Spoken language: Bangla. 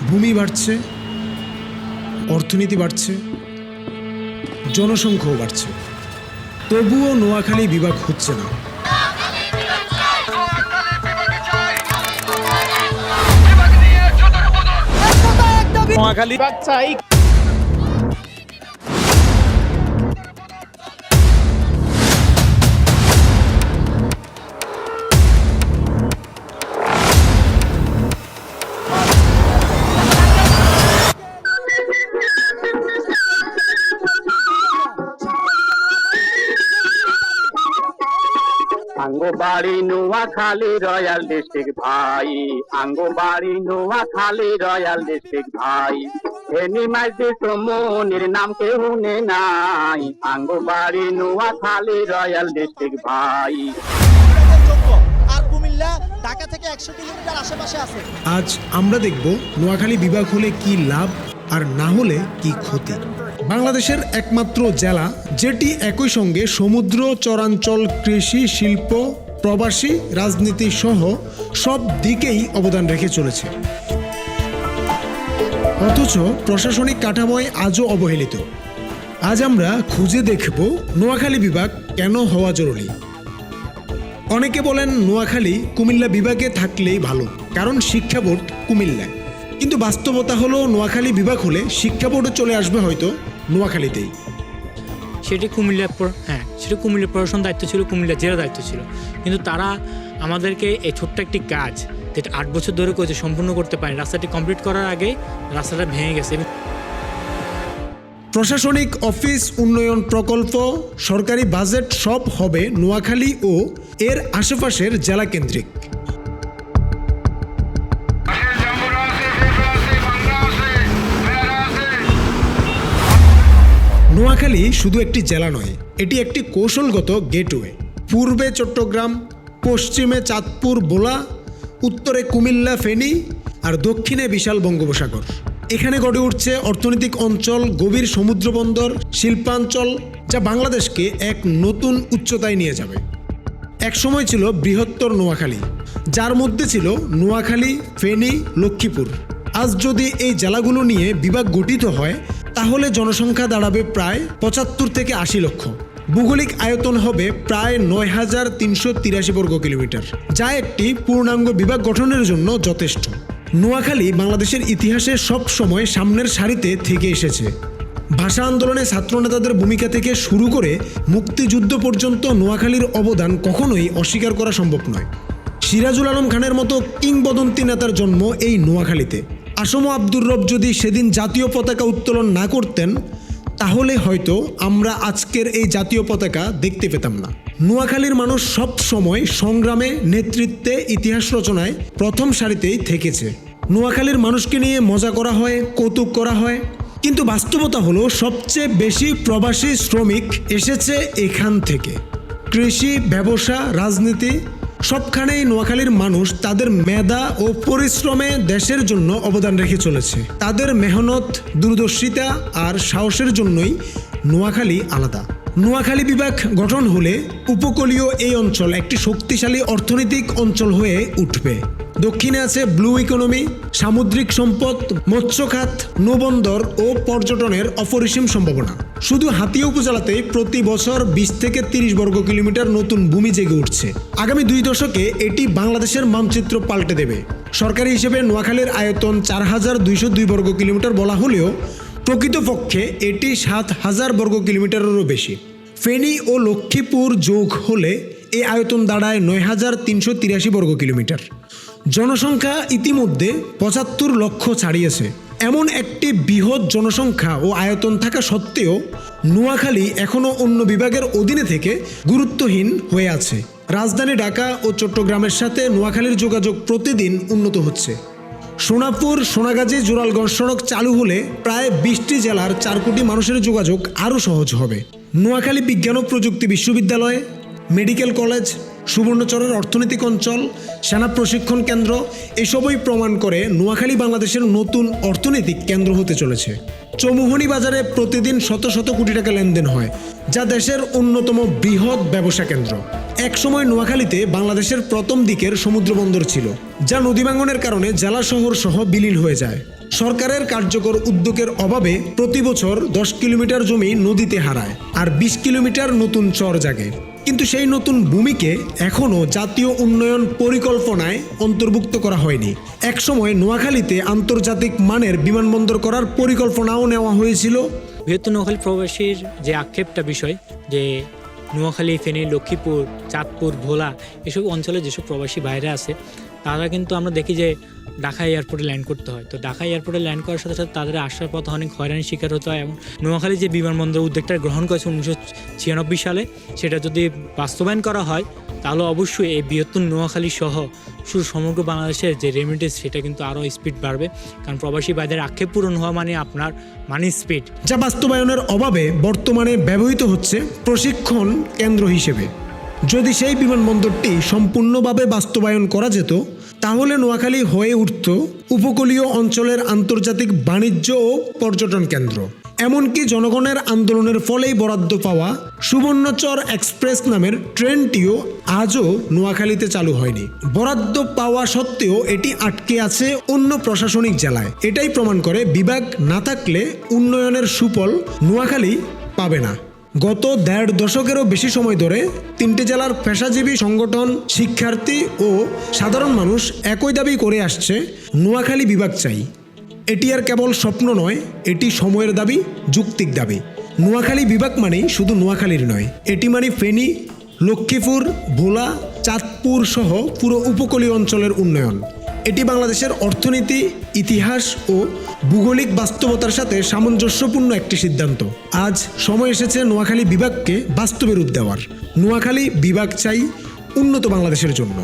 ভূমি বাড়ছে, অর্থনীতি বাড়ছে, জনসংখ্যাও বাড়ছে, তবুও নোয়াখালী বিভাগ হচ্ছে না। নোয়াখালী বিভাগ চাই। আঙ্গবাড়ি নোয়াখালী রয়্যাল ডিস্ট্রিক্ট ভাই, আঙ্গবাড়ি নোয়াখালী রয়্যাল ডিস্ট্রিক্ট ভাই, এনি মাইজি সমনির নাম কেউ নে নাই, আঙ্গবাড়ি নোয়াখালী রয়্যাল ডিস্ট্রিক্ট ভাই। আর কুমিল্লা ঢাকা থেকে 100 কিলোমিটার আশেপাশে আছে। আজ আমরা দেখব নোয়াখালী বিভাগ হলে কি লাভ আর না হলে কি ক্ষতি। বাংলাদেশের একমাত্র জেলা যেটি একই সঙ্গে সমুদ্র, চরাঞ্চল, কৃষি, শিল্প, প্রবাসী, রাজনীতি সহ সব দিকেই অবদান রেখে চলেছে, অথচ প্রশাসনিক কাঠামোয় আজও অবহেলিত। আজ আমরা খুঁজে দেখব নোয়াখালী বিভাগ কেন হওয়া জরুরি। অনেকে বলেন নোয়াখালী কুমিল্লা বিভাগে থাকলেই ভালো, কারণ শিক্ষা বোর্ড কুমিল্লায়। কিন্তু বাস্তবতা হলো নোয়াখালী বিভাগ হলে শিক্ষা বোর্ডও চলে আসবে হয়তো নোয়াখালীতেই। সেটি কুমিল্লার প্রশাসন দায়িত্ব ছিল, কুমিল্লা জেলা দায়িত্ব ছিল, কিন্তু তারা আমাদেরকে এই ছোট্ট একটি কাজ যেটা 8 বছর ধরে করেছে সম্পূর্ণ করতে পারে। রাস্তাটি কমপ্লিট করার আগে রাস্তাটা ভেঙে গেছে। প্রশাসনিক অফিস, উন্নয়ন প্রকল্প, সরকারি বাজেট সব হবে নোয়াখালী ও এর আশেপাশের জেলা কেন্দ্রিক। নোয়াখালী শুধু একটি জেলা নয়, এটি একটি কৌশলগত গেটওয়ে। পূর্বে চট্টগ্রাম, পশ্চিমে চাঁদপুর, বোলা, উত্তরে কুমিল্লা, ফেনী আর দক্ষিণে বিশাল বঙ্গোপসাগর। এখানে গড়ে উঠছে অর্থনৈতিক অঞ্চল, গভীর সমুদ্রবন্দর, শিল্পাঞ্চল, যা বাংলাদেশকে এক নতুন উচ্চতায় নিয়ে যাবে। এক সময় ছিল বৃহত্তর নোয়াখালী, যার মধ্যে ছিল নোয়াখালী, ফেনী, লক্ষ্মীপুর। আজ যদি এই জেলাগুলো নিয়ে বিভাগ গঠিত হয় তাহলে জনসংখ্যা দাঁড়াবে প্রায় 75 থেকে 80 লক্ষ। ভৌগোলিক আয়তন হবে প্রায় 9383 বর্গ কিলোমিটার, যা একটি পূর্ণাঙ্গ বিভাগ গঠনের জন্য যথেষ্ট। নোয়াখালী বাংলাদেশের ইতিহাসে সব সময় সামনের সারিতে থেকে এসেছে। ভাষা আন্দোলনে ছাত্রনেতাদের ভূমিকা থেকে শুরু করে মুক্তিযুদ্ধ পর্যন্ত নোয়াখালীর অবদান কখনোই অস্বীকার করা সম্ভব নয়। সিরাজুল আলম খানের মতো কিংবদন্তি নেতার জন্ম এই নোয়াখালীতে। আসম আব্দুর রব যদি সেদিন জাতীয় পতাকা উত্তোলন না করতেন তাহলে হয়তো আমরা আজকের এই জাতীয় পতাকা দেখতে পেতাম না। নোয়াখালীর মানুষ সব সময় সংগ্রামে, নেতৃত্বে, ইতিহাস রচনায় প্রথম সারিতেই থেকেছে। নোয়াখালীর মানুষকে নিয়ে মজা করা হয়, কৌতুক করা হয়, কিন্তু বাস্তবতা হলো সবচেয়ে বেশি প্রবাসী শ্রমিক এসেছে এখান থেকে। কৃষি, ব্যবসা, রাজনীতি সবখানেই নোয়াখালীর মানুষ তাদের মেধা ও পরিশ্রমে দেশের জন্য অবদান রেখে চলেছে। তাদের মেহনত, দূরদর্শিতা আর সাহসের জন্যই নোয়াখালী আলাদা। নোয়াখালী বিভাগ গঠন হলে উপকূলীয় এই অঞ্চল একটি শক্তিশালী অর্থনৈতিক অঞ্চল হয়ে উঠবে। দক্ষিণে আছে ব্লু ইকোনমি, সামুদ্রিক সম্পদ, মৎস্য খাত, নৌবন্দর ও পর্যটনের অপরিসীম সম্ভাবনা। শুধু হাতিয়া উপজেলাতেই প্রতি বছর 20 থেকে 30 বর্গ কিলোমিটার নতুন ভূমি জেগে উঠছে। আগামী 2 দশকে এটি বাংলাদেশের মানচিত্র পাল্টে দেবে। সরকারি হিসেবে নোয়াখালীর আয়তন 4202 বর্গ কিলোমিটার বলা হলেও প্রকৃতপক্ষে এটি 7000 বর্গ কিলোমিটারেরও বেশি। ফেনী ও লক্ষ্মীপুর যোগ হলে এই আয়তন দাঁড়ায় 9383 বর্গ কিলোমিটার। জনসংখ্যা ইতিমধ্যে 75 লক্ষ ছাড়িয়েছে। এমন একটি বৃহৎ জনসংখ্যা ও আয়তন থাকা সত্ত্বেও নোয়াখালী এখনও অন্য বিভাগের অধীনে থেকে গুরুত্বহীন হয়ে আছে। রাজধানী ঢাকা ও চট্টগ্রামের সাথে নোয়াখালীর যোগাযোগ প্রতিদিন উন্নত হচ্ছে। সোনাপুর, সোনাগাজী, জোরালগঞ্জ সড়ক চালু হলে প্রায় 20টি জেলার 4 কোটি মানুষের যোগাযোগ আরও সহজ হবে। নোয়াখালী বিজ্ঞান ও প্রযুক্তি বিশ্ববিদ্যালয়, মেডিকেল কলেজ, সুবর্ণচরের অর্থনৈতিক অঞ্চল, সেনা প্রশিক্ষণ কেন্দ্র এসবই প্রমাণ করে নোয়াখালী বাংলাদেশের নতুন অর্থনৈতিক কেন্দ্র হতে চলেছে। চৌমুহনী বাজারে প্রতিদিন শত শত কোটি টাকা লেনদেন হয়, যা দেশের অন্যতম বৃহৎ ব্যবসা কেন্দ্র। একসময় নোয়াখালীতে বাংলাদেশের প্রথম দিকের সমুদ্র বন্দর ছিল, যা নদী ভাঙনের কারণে জেলা শহর সহ বিলীন হয়ে যায়। সরকারের কার্যকর উদ্যোগের অভাবে প্রতি বছর 10 কিলোমিটার জমি নদীতে হারায় আর 20 কিলোমিটার নতুন চর জাগে। কিন্তু সেই নতুন ভূমিকে এখনও জাতীয় উন্নয়ন পরিকল্পনায় অন্তর্ভুক্ত করা হয়নি। একসময় নোয়াখালীতে আন্তর্জাতিক মানের বিমানবন্দর করার পরিকল্পনাও নেওয়া হয়েছিল। বৃহত্তর নোয়াখালী প্রবাসীর যে আক্ষেপটা বিষয় যে নোয়াখালী, ফেনী, লক্ষ্মীপুর, চাঁদপুর, ভোলা এসব অঞ্চলে যেসব প্রবাসী বাইরে আছে তারা কিন্তু আমরা দেখি যে ঢাকা এয়ারপোর্টে ল্যান্ড করতে হয়। তো ঢাকা এয়ারপোর্টে ল্যান্ড করার সাথে সাথে তাদের আসার পথে অনেক হয়রানির শিকার হতে হয় এবং নোয়াখালী যে বিমানবন্দর উদ্যোগটা গ্রহণ করেছে 1996 সালে, সেটা যদি বাস্তবায়ন করা হয় তাহলে অবশ্যই এই বৃহত্তর নোয়াখালী সহ শুধু সমগ্র বাংলাদেশের যে রেমিটেন্স সেটা কিন্তু আরও স্পিড বাড়বে। কারণ প্রবাসী ভাইদের আক্ষেপ পূরণ হওয়া মানে আপনার মানি স্পিড, যা বাস্তবায়নের অভাবে বর্তমানে ব্যবহৃত হচ্ছে প্রশিক্ষণ কেন্দ্র হিসেবে। যদি সেই বিমানবন্দরটি সম্পূর্ণভাবে বাস্তবায়ন করা যেত তাহলে নোয়াখালী হয়ে উঠত উপকূলীয় অঞ্চলের আন্তর্জাতিক বাণিজ্য ও পর্যটন কেন্দ্র। এমনকি জনগণের আন্দোলনের ফলেই বরাদ্দ পাওয়া সুবর্ণচর এক্সপ্রেস নামের ট্রেনটিও আজও নোয়াখালীতে চালু হয়নি। বরাদ্দ পাওয়া সত্ত্বেও এটি আটকে আছে অন্য প্রশাসনিক জেলায়। এটাই প্রমাণ করে বিভাগ না থাকলে উন্নয়নের সুফল নোয়াখালী পাবে না। গত 1.5 দশকেরও বেশি সময় ধরে 3টি জেলার পেশাজীবী সংগঠন, শিক্ষার্থী ও সাধারণ মানুষ একই দাবি করে আসছে, নোয়াখালী বিভাগ চাই। এটি আর কেবল স্বপ্ন নয়, এটি সময়ের দাবি, যৌক্তিক দাবি। নোয়াখালী বিভাগ মানে শুধু নোয়াখালীর নয়, এটি মানে ফেনী, লক্ষ্মীপুর, ভোলা, চাঁদপুর সহ পুরো উপকূলীয় অঞ্চলের উন্নয়ন। এটি বাংলাদেশের অর্থনীতি, ইতিহাস ও ভৌগোলিক বাস্তবতার সাথে সামঞ্জস্যপূর্ণ একটি সিদ্ধান্ত। আজ সময় এসেছে নোয়াখালী বিভাগকে বাস্তবে রূপ দেওয়ার। নোয়াখালী বিভাগ চাই উন্নত বাংলাদেশের জন্য।